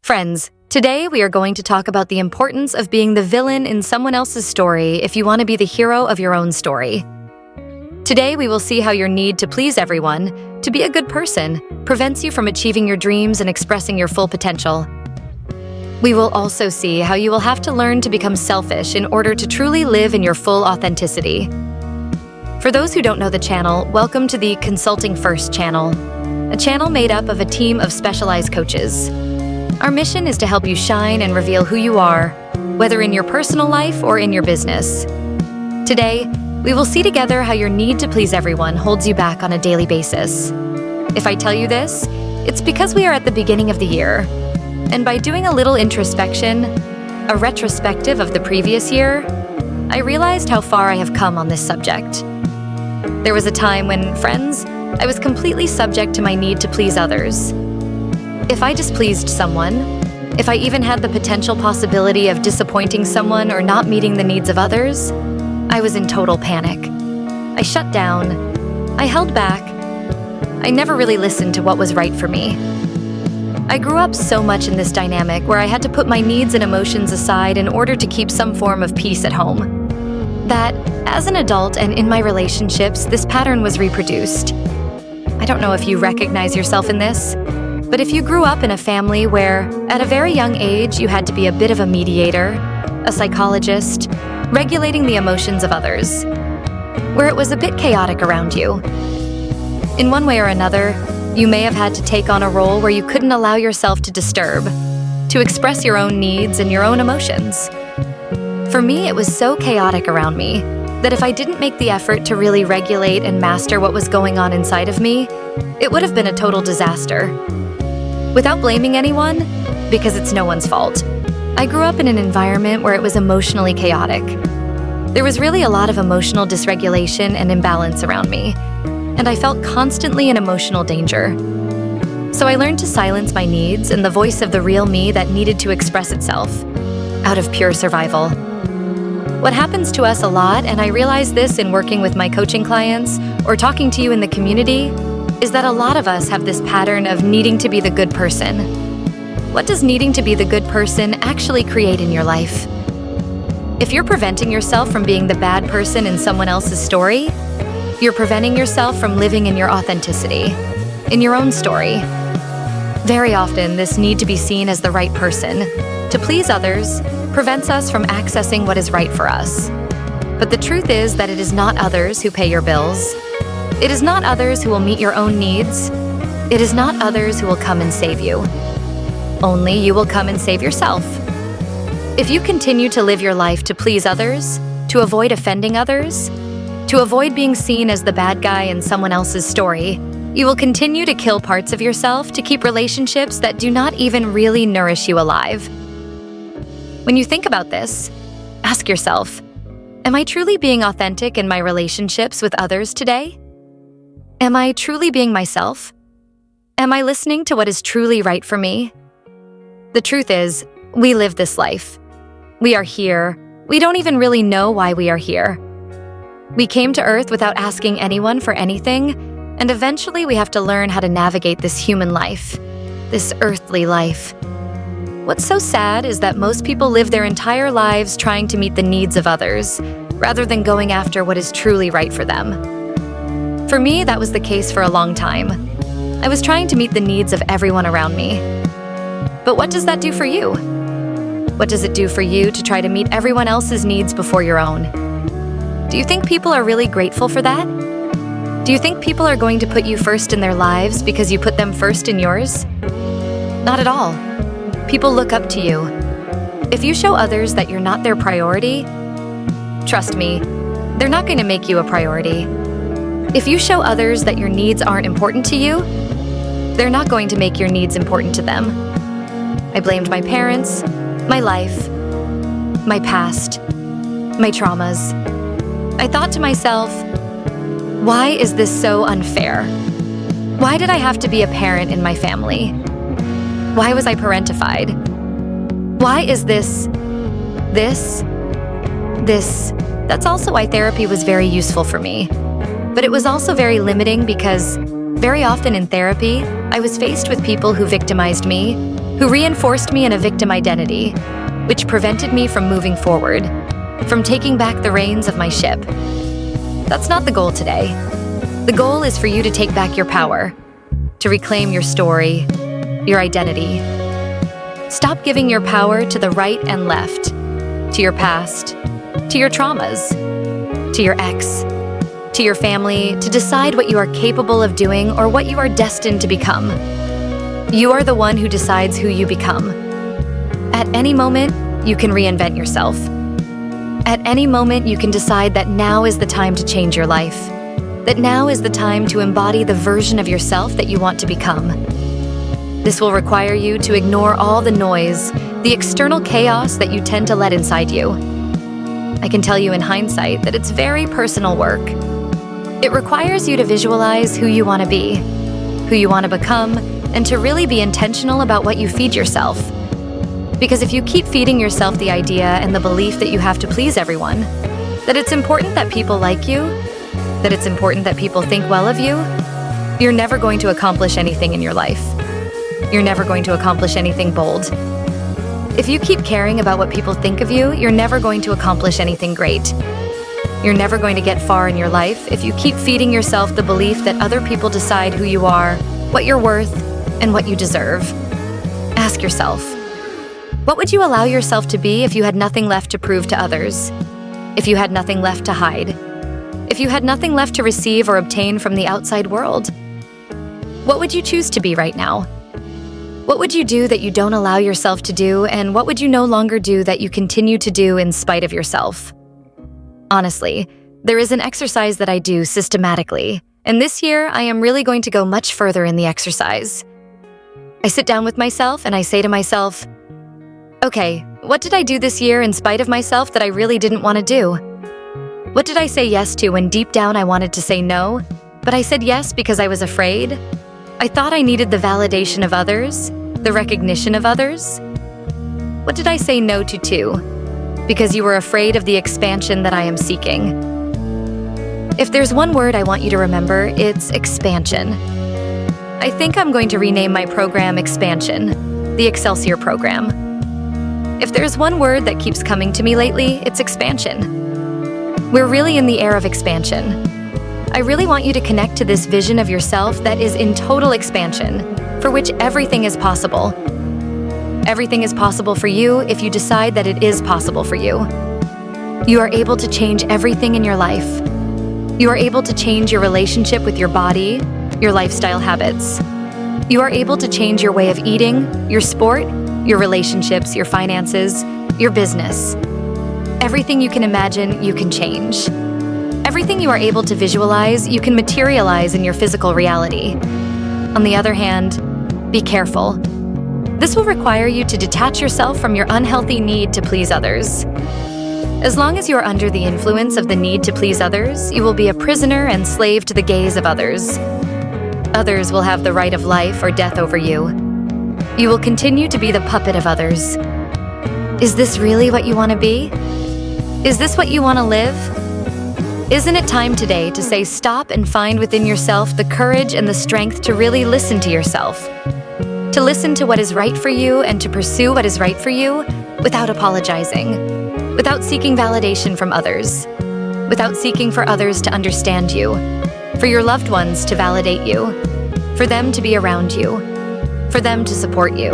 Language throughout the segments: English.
Friends, today we are going to talk about the importance of being the villain in someone else's story if you want to be the hero of your own story. Today we will see how your need to please everyone, to be a good person, prevents you from achieving your dreams and expressing your full potential. We will also see how you will have to learn to become selfish in order to truly live in your full authenticity. For those who don't know the channel, welcome to the Consulting First channel, a channel made up of a team of specialized coaches. Our mission is to help you shine and reveal who you are, whether in your personal life or in your business. Today, we will see together how your need to please everyone holds you back on a daily basis. If I tell you this, it's because we are at the beginning of the year, and by doing a little introspection, a retrospective of the previous year, I realized how far I have come on this subject. There was a time when, friends, I was completely subject to my need to please others. If I displeased someone, if I even had the potential possibility of disappointing someone or not meeting the needs of others, I was in total panic. I shut down. I held back. I never really listened to what was right for me. I grew up so much in this dynamic where I had to put my needs and emotions aside in order to keep some form of peace at home. That, as an adult and in my relationships, this pattern was reproduced. I don't know if you recognize yourself in this, but if you grew up in a family where, at a very young age, you had to be a bit of a mediator, a psychologist, regulating the emotions of others, where it was a bit chaotic around you. In one way or another, you may have had to take on a role where you couldn't allow yourself to disturb, to express your own needs and your own emotions. For me, it was so chaotic around me that if I didn't make the effort to really regulate and master what was going on inside of me, it would have been a total disaster. Without blaming anyone, because it's no one's fault, I grew up in an environment where it was emotionally chaotic. There was really a lot of emotional dysregulation and imbalance around me, and I felt constantly in emotional danger. So I learned to silence my needs and the voice of the real me that needed to express itself, out of pure survival. What happens to us a lot, and I realize this in working with my coaching clients or talking to you in the community, is that a lot of us have this pattern of needing to be the good person. What does needing to be the good person actually create in your life? If you're preventing yourself from being the bad person in someone else's story, you're preventing yourself from living in your authenticity, in your own story. Very often, this need to be seen as the right person, to please others, prevents us from accessing what is right for us. But the truth is that it is not others who pay your bills. It is not others who will meet your own needs. It is not others who will come and save you. Only you will come and save yourself. If you continue to live your life to please others, to avoid offending others, to avoid being seen as the bad guy in someone else's story, you will continue to kill parts of yourself to keep relationships that do not even really nourish you alive. When you think about this, ask yourself, am I truly being authentic in my relationships with others today? Am I truly being myself? Am I listening to what is truly right for me? The truth is, we live this life. We are here. We don't even really know why we are here. We came to Earth without asking anyone for anything, and eventually we have to learn how to navigate this human life, this earthly life. What's so sad is that most people live their entire lives trying to meet the needs of others, rather than going after what is truly right for them. For me, that was the case for a long time. I was trying to meet the needs of everyone around me. But what does that do for you? What does it do for you to try to meet everyone else's needs before your own? Do you think people are really grateful for that? Do you think people are going to put you first in their lives because you put them first in yours? Not at all. People look up to you. If you show others that you're not their priority, trust me, they're not going to make you a priority. If you show others that your needs aren't important to you, they're not going to make your needs important to them. I blamed my parents, my life, my past, my traumas. I thought to myself, why is this so unfair? Why did I have to be a parent in my family? Why was I parentified? Why is this? That's also why therapy was very useful for me. But it was also very limiting because very often in therapy, I was faced with people who victimized me, who reinforced me in a victim identity, which prevented me from moving forward, from taking back the reins of my ship. That's not the goal today. The goal is for you to take back your power, to reclaim your story, your identity. Stop giving your power to the right and left, to your past, to your traumas, to your ex, to your family, to decide what you are capable of doing or what you are destined to become. You are the one who decides who you become. At any moment, you can reinvent yourself. At any moment, you can decide that now is the time to change your life, that now is the time to embody the version of yourself that you want to become. This will require you to ignore all the noise, the external chaos that you tend to let inside you. I can tell you in hindsight that it's very personal work. It requires you to visualize who you want to be, who you want to become, and to really be intentional about what you feed yourself. Because if you keep feeding yourself the idea and the belief that you have to please everyone, that it's important that people like you, that it's important that people think well of you, you're never going to accomplish anything in your life. You're never going to accomplish anything bold. If you keep caring about what people think of you, you're never going to accomplish anything great. You're never going to get far in your life if you keep feeding yourself the belief that other people decide who you are, what you're worth, and what you deserve. Ask yourself, what would you allow yourself to be if you had nothing left to prove to others? If you had nothing left to hide? If you had nothing left to receive or obtain from the outside world? What would you choose to be right now? What would you do that you don't allow yourself to do, and what would you no longer do that you continue to do in spite of yourself? Honestly, there is an exercise that I do systematically, and this year I am really going to go much further in the exercise. I sit down with myself and I say to myself, okay, what did I do this year in spite of myself that I really didn't want to do? What did I say yes to when deep down I wanted to say no, but I said yes because I was afraid? I thought I needed the validation of others, the recognition of others. What did I say no to too? Because you were afraid of the expansion that I am seeking. If there's one word I want you to remember, it's expansion. I think I'm going to rename my program Expansion, the Excelsior program. If there's one word that keeps coming to me lately, it's expansion. We're really in the era of expansion. I really want you to connect to this vision of yourself that is in total expansion, for which everything is possible. Everything is possible for you if you decide that it is possible for you. You are able to change everything in your life. You are able to change your relationship with your body, your lifestyle habits. You are able to change your way of eating, your sport, your relationships, your finances, your business. Everything you can imagine, you can change. Everything you are able to visualize, you can materialize in your physical reality. On the other hand, be careful. This will require you to detach yourself from your unhealthy need to please others. As long as you are under the influence of the need to please others, you will be a prisoner and slave to the gaze of others. Others will have the right of life or death over you. You will continue to be the puppet of others. Is this really what you want to be? Is this what you want to live? Isn't it time today to say stop and find within yourself the courage and the strength to really listen to yourself? To listen to what is right for you and to pursue what is right for you without apologizing, without seeking validation from others, without seeking for others to understand you, for your loved ones to validate you, for them to be around you, for them to support you.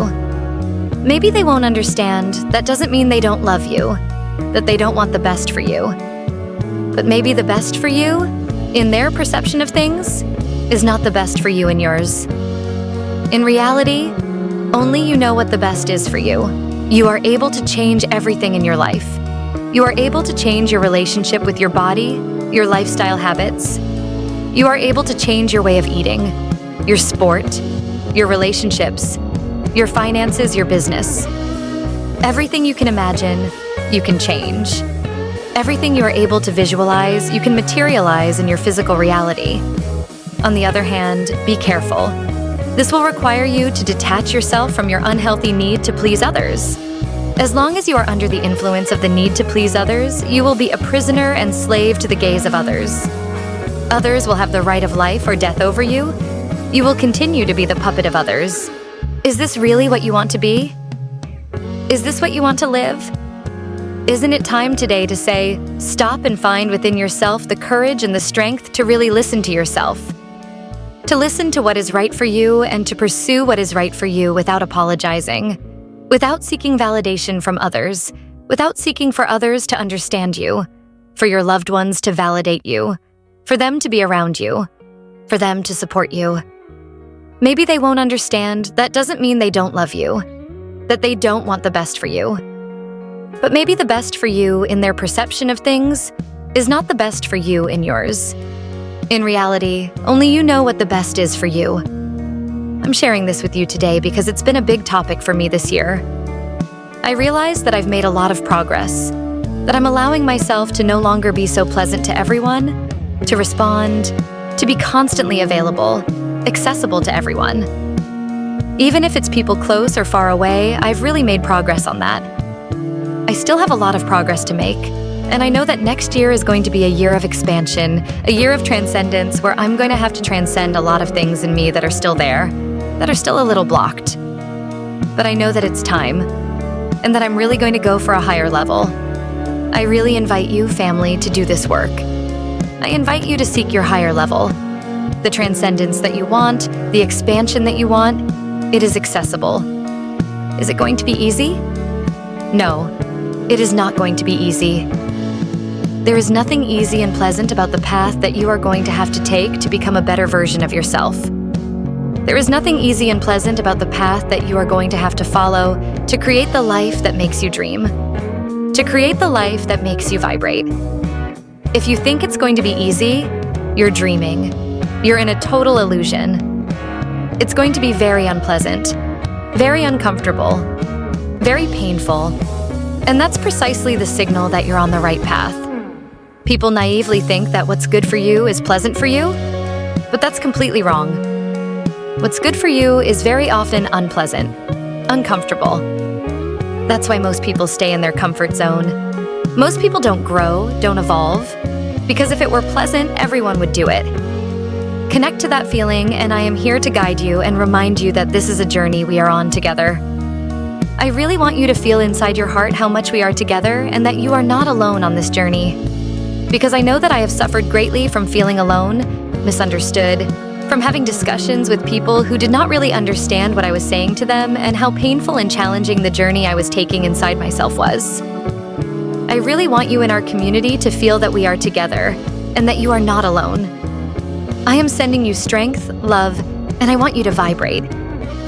Maybe they won't understand. That doesn't mean they don't love you, that they don't want the best for you. But maybe the best for you, in their perception of things, is not the best for you in yours. In reality, only you know what the best is for you. You are able to change everything in your life. You are able to change your relationship with your body, your lifestyle habits. You are able to change your way of eating, your sport, your relationships, your finances, your business. Everything you can imagine, you can change. Everything you are able to visualize, you can materialize in your physical reality. On the other hand, be careful. This will require you to detach yourself from your unhealthy need to please others. As long as you are under the influence of the need to please others, you will be a prisoner and slave to the gaze of others. Others will have the right of life or death over you. You will continue to be the puppet of others. Is this really what you want to be? Is this what you want to live? Isn't it time today to say, stop and find within yourself the courage and the strength to really listen to yourself? To listen to what is right for you and to pursue what is right for you without apologizing, without seeking validation from others, without seeking for others to understand you, for your loved ones to validate you, for them to be around you, for them to support you. Maybe they won't understand. That doesn't mean they don't love you, that they don't want the best for you. But maybe the best for you in their perception of things is not the best for you in yours. In reality, only you know what the best is for you. I'm sharing this with you today because it's been a big topic for me this year. I realize that I've made a lot of progress, that I'm allowing myself to no longer be so pleasant to everyone, to respond, to be constantly available, accessible to everyone. Even if it's people close or far away, I've really made progress on that. I still have a lot of progress to make, and I know that next year is going to be a year of expansion, a year of transcendence where I'm going to have to transcend a lot of things in me that are still there, that are still a little blocked. But I know that it's time, and that I'm really going to go for a higher level. I really invite you, family, to do this work. I invite you to seek your higher level. The transcendence that you want, the expansion that you want, it is accessible. Is it going to be easy? No. It is not going to be easy. There is nothing easy and pleasant about the path that you are going to have to take to become a better version of yourself. There is nothing easy and pleasant about the path that you are going to have to follow to create the life that makes you dream, to create the life that makes you vibrate. If you think it's going to be easy, you're dreaming. You're in a total illusion. It's going to be very unpleasant, very uncomfortable, very painful. And that's precisely the signal that you're on the right path. People naively think that what's good for you is pleasant for you, but that's completely wrong. What's good for you is very often unpleasant, uncomfortable. That's why most people stay in their comfort zone. Most people don't grow, don't evolve, because if it were pleasant, everyone would do it. Connect to that feeling, and I am here to guide you and remind you that this is a journey we are on together. I really want you to feel inside your heart how much we are together and that you are not alone on this journey. Because I know that I have suffered greatly from feeling alone, misunderstood, from having discussions with people who did not really understand what I was saying to them and how painful and challenging the journey I was taking inside myself was. I really want you in our community to feel that we are together and that you are not alone. I am sending you strength, love, and I want you to vibrate.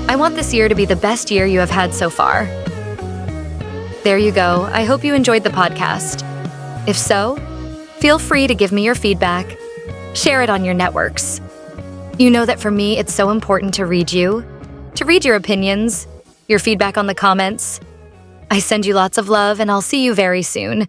I want this year to be the best year you have had so far. There you go. I hope you enjoyed the podcast. If so, feel free to give me your feedback. Share it on your networks. You know that for me, it's so important to read you, to read your opinions, your feedback on the comments. I send you lots of love, and I'll see you very soon.